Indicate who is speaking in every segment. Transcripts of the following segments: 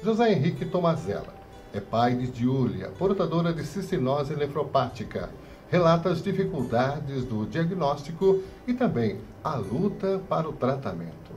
Speaker 1: José Henrique Tomazella é pai de Giulia, portadora de cistinose nefropática. Relata as dificuldades do diagnóstico e também a luta para o tratamento.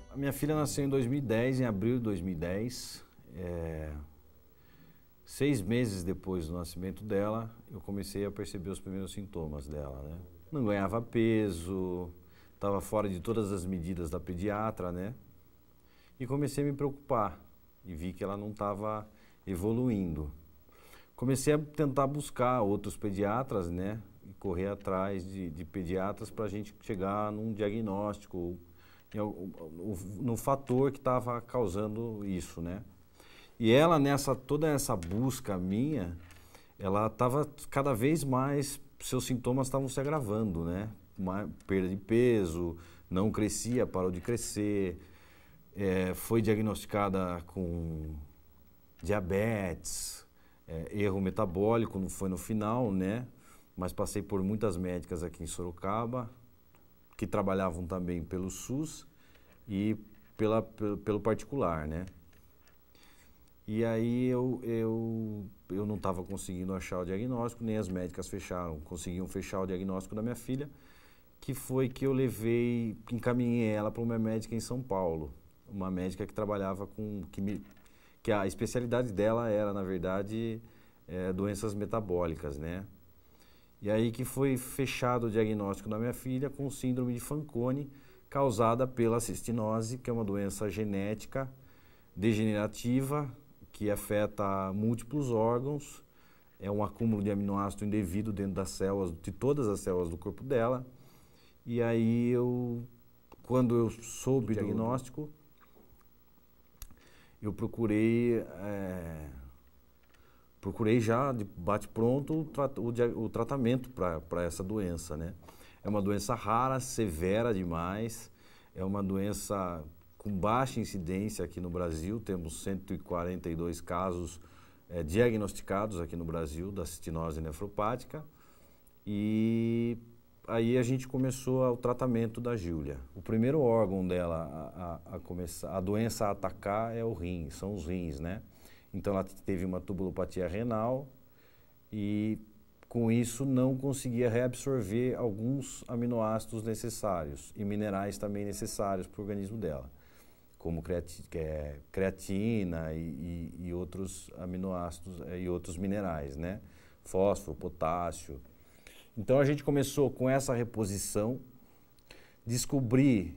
Speaker 2: A minha filha nasceu em 2010, em abril de 2010. 6 meses depois do nascimento dela, eu comecei a perceber os primeiros sintomas dela, né? Não ganhava peso, estava fora de todas as medidas da pediatra, né? E comecei a me preocupar e vi que ela não estava evoluindo. Comecei a tentar buscar outros pediatras, né? E correr atrás de pediatras para a gente chegar num diagnóstico, no fator que estava causando isso, né? E ela, toda essa busca minha, ela estava cada vez mais, seus sintomas estavam se agravando, né? Uma perda de peso, não crescia, parou de crescer, foi diagnosticada com diabetes, erro metabólico, não foi no final, né? Mas passei por muitas médicas aqui em Sorocaba, que trabalhavam também pelo SUS e pelo particular, né? E aí eu não estava conseguindo achar o diagnóstico, nem as médicas conseguiam fechar o diagnóstico da minha filha, que foi que eu encaminhei ela para uma médica em São Paulo, uma médica que trabalhava que a especialidade dela era, na verdade, doenças metabólicas, né? E aí que foi fechado o diagnóstico da minha filha com síndrome de Fanconi, causada pela cistinose, que é uma doença genética degenerativa, que afeta múltiplos órgãos, é um acúmulo de aminoácido indevido dentro das células, de todas as células do corpo dela. E aí quando eu soube o diagnóstico, eu procurei já de bate-pronto o tratamento para essa doença, né? É uma doença rara, severa demais, é uma doença com baixa incidência aqui no Brasil. Temos 142 casos diagnosticados aqui no Brasil da cistinose nefropática. E aí a gente começou o tratamento da Giulia. O primeiro órgão dela a doença a atacar é o rim, são os rins, né? Então ela teve uma tubulopatia renal e com isso não conseguia reabsorver alguns aminoácidos necessários e minerais também necessários para o organismo dela, como creatina e outros aminoácidos e outros minerais, né? Fósforo, potássio. Então a gente começou com essa reposição, descobrir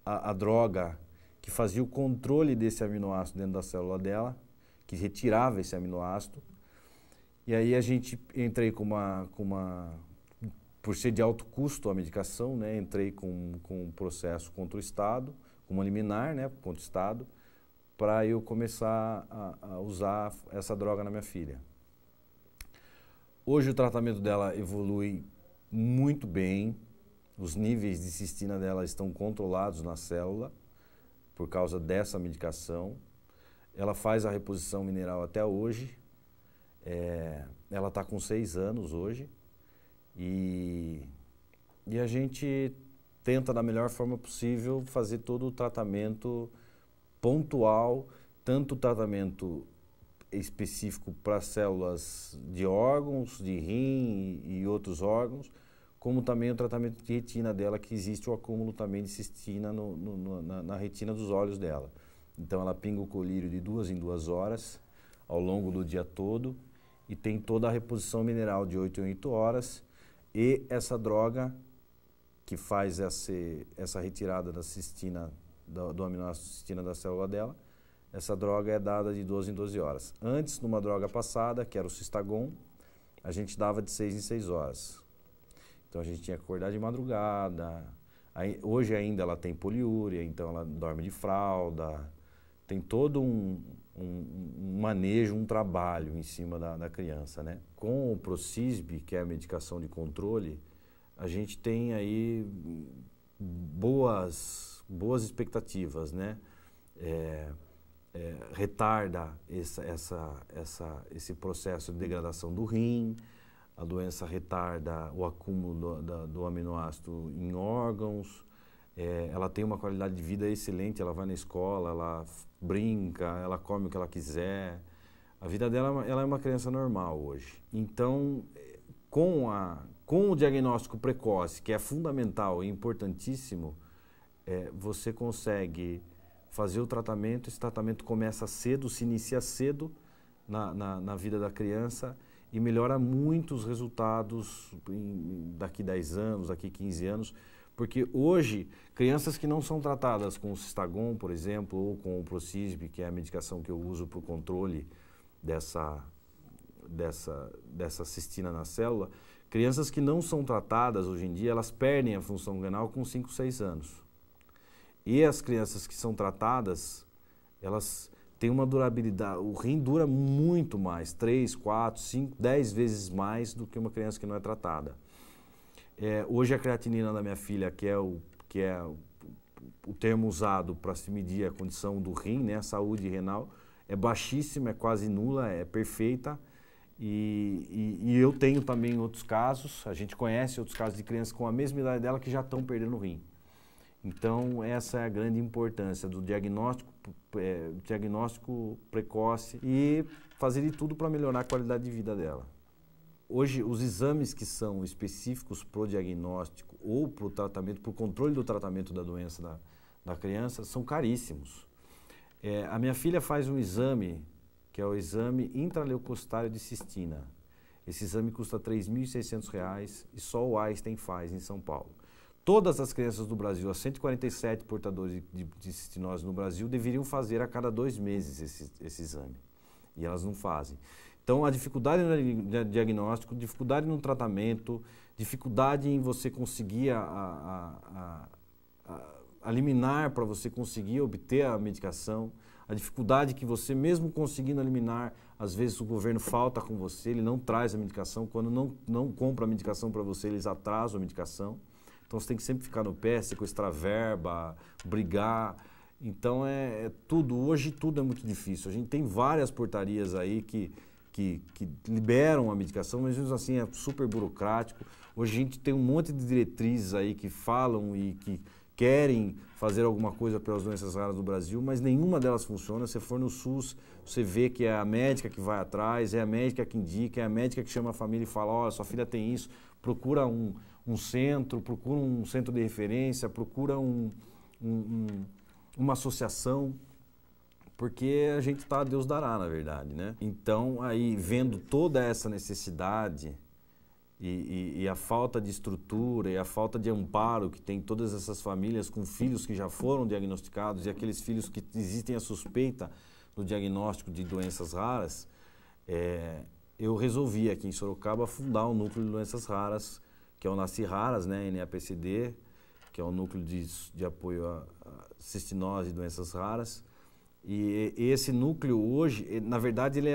Speaker 2: a droga que fazia o controle desse aminoácido dentro da célula dela, que retirava esse aminoácido. E aí entrei por ser de alto custo a medicação, né? Entrei com um processo contra o Estado, com uma liminar, né, contra o Estado, para eu começar a usar essa droga na minha filha. Hoje o tratamento dela evolui muito bem, os níveis de cistina dela estão controlados na célula por causa dessa medicação. Ela faz a reposição mineral até hoje, ela está com 6 anos hoje e a gente tenta da melhor forma possível fazer todo o tratamento pontual, tanto o tratamento específico para células de órgãos, de rim e outros órgãos, como também o tratamento de retina dela, que existe o acúmulo também de cistina na retina dos olhos dela. Então ela pinga o colírio de 2 em 2 horas ao longo do dia todo e tem toda a reposição mineral de 8 em 8 horas e essa droga que faz essa retirada da cistina, do aminoácido cistina da célula dela, essa droga é dada de 12 em 12 horas. Antes, numa droga passada, que era o Cistagon, a gente dava de 6 em 6 horas. Então a gente tinha que acordar de madrugada. Hoje ainda ela tem poliúria, então ela dorme de fralda. Tem todo um manejo, um trabalho em cima da criança, né? Com o Procisb, que é a medicação de controle, a gente tem aí boas expectativas, né? Retarda esse processo de degradação do rim, a doença retarda o acúmulo do aminoácido em órgãos, ela tem uma qualidade de vida excelente, ela vai na escola, ela brinca, ela come o que ela quiser. A vida dela, ela é uma criança normal hoje. Então, com o diagnóstico precoce, que é fundamental e importantíssimo, você consegue fazer o tratamento. Esse tratamento começa cedo, se inicia cedo na vida da criança e melhora muito os resultados daqui 10 anos, daqui 15 anos, porque hoje, crianças que não são tratadas com o Cistagon, por exemplo, ou com o Procisb, que é a medicação que eu uso para o controle dessa cistina na célula, crianças que não são tratadas hoje em dia, elas perdem a função renal com 5, 6 anos. E as crianças que são tratadas, elas têm uma durabilidade, o rim dura muito mais, 3, 4, 5, 10 vezes mais do que uma criança que não é tratada. Hoje a creatinina da minha filha, que é o termo usado para se medir a condição do rim, né, a saúde renal, é baixíssima, é quase nula, é perfeita. E eu tenho também outros casos, a gente conhece outros casos de crianças com a mesma idade dela que já estão perdendo o rim. Então, essa é a grande importância do diagnóstico precoce e fazer de tudo para melhorar a qualidade de vida dela. Hoje, os exames que são específicos para o diagnóstico ou para o tratamento, para o controle do tratamento da doença da criança, são caríssimos. A minha filha faz um exame, que é o exame intraleucocitário de cistina. Esse exame custa R$ 3.600 e só o Einstein faz em São Paulo. Todas as crianças do Brasil, as 147 portadores de cistinose no Brasil, deveriam fazer a cada 2 meses esse exame. E elas não fazem. Então, a dificuldade no diagnóstico, dificuldade no tratamento, dificuldade em você conseguir a liminar para você conseguir obter a medicação, a dificuldade que você, mesmo conseguindo eliminar, às vezes o governo falta com você, ele não traz a medicação, quando não compra a medicação para você, eles atrasam a medicação. Então você tem que sempre ficar no pé, sequestrar verba, brigar. Então hoje tudo é muito difícil. A gente tem várias portarias aí que liberam a medicação, mas mesmo assim é super burocrático. Hoje a gente tem um monte de diretrizes aí que falam e que querem fazer alguma coisa pelas doenças raras do Brasil, mas nenhuma delas funciona. Se for no SUS, você vê que é a médica que vai atrás, é a médica que indica, é a médica que chama a família e fala, olha, sua filha tem isso, procura um centro, procura um centro de referência, procura uma associação, porque a gente está, Deus dará, na verdade, né? Então, aí, vendo toda essa necessidade e a falta de estrutura e a falta de amparo que tem todas essas famílias com filhos que já foram diagnosticados e aqueles filhos que existem a suspeita do diagnóstico de doenças raras, eu resolvi aqui em Sorocaba fundar um núcleo de doenças raras, que é o Nasci Raras, né, NAPCD, que é o núcleo de apoio a cistinose e doenças raras. E esse núcleo hoje, na verdade, ele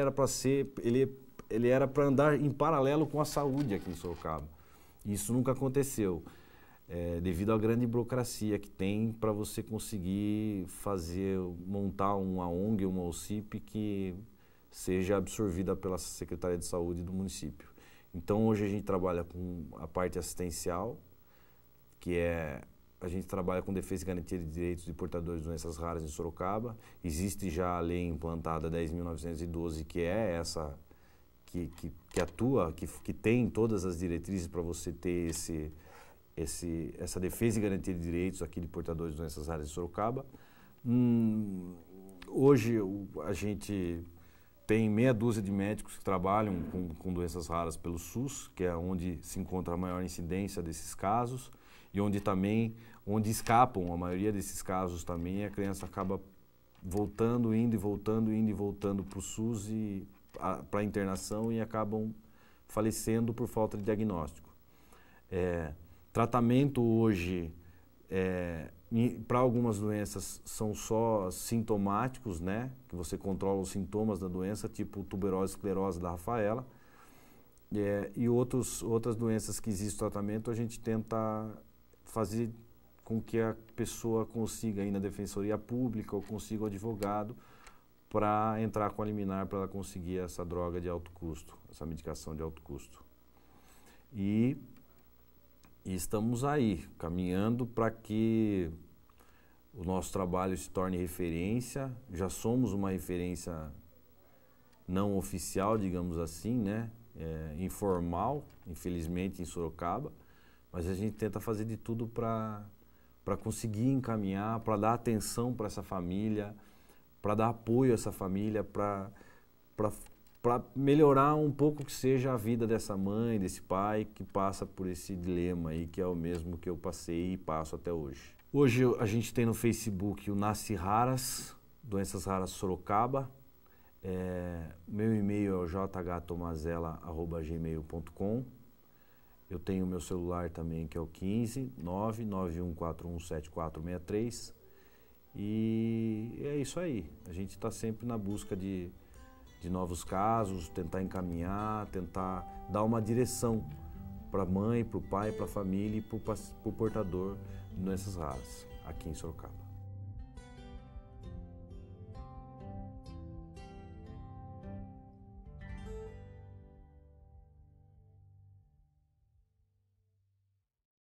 Speaker 2: era para andar em paralelo com a saúde aqui em Sorocaba. Isso nunca aconteceu, devido à grande burocracia que tem para você conseguir montar uma ONG, uma OCIP que seja absorvida pela Secretaria de Saúde do município. Então, hoje a gente trabalha com a parte assistencial, a gente trabalha com defesa e garantia de direitos de portadores de doenças raras em Sorocaba. Existe já a lei implantada 10.912, que é essa que atua, que tem todas as diretrizes para você ter essa defesa e garantia de direitos aqui de portadores de doenças raras em Sorocaba. Hoje a gente tem meia dúzia de médicos que trabalham com doenças raras pelo SUS, que é onde se encontra a maior incidência desses casos e onde escapam a maioria desses casos também, a criança acaba indo e voltando para o SUS e para a internação e acabam falecendo por falta de diagnóstico. Tratamento hoje, para algumas doenças, são só sintomáticos, né? Que você controla os sintomas da doença, tipo tuberose esclerose da Rafaela. E outras doenças que existe tratamento, a gente tenta fazer com que a pessoa consiga ir na defensoria pública ou consiga o advogado para entrar com a liminar para ela conseguir essa droga de alto custo, essa medicação de alto custo. E E estamos aí, caminhando para que o nosso trabalho se torne referência. Já somos uma referência não oficial, digamos assim, né? Informal, infelizmente, em Sorocaba. Mas a gente tenta fazer de tudo para conseguir encaminhar, para dar atenção para essa família, para dar apoio a essa família, para melhorar um pouco que seja a vida dessa mãe, desse pai que passa por esse dilema aí, que é o mesmo que eu passei e passo até hoje. Hoje a gente tem no Facebook o Nasce Raras, Doenças Raras Sorocaba. Meu e-mail é o jhtomazella@gmail.com. Eu tenho o meu celular também, que é o 15 991417463. E é isso aí. A gente está sempre na busca de novos casos, tentar encaminhar, tentar dar uma direção para a mãe, para o pai, para a família e para o portador de doenças raras aqui em Sorocaba.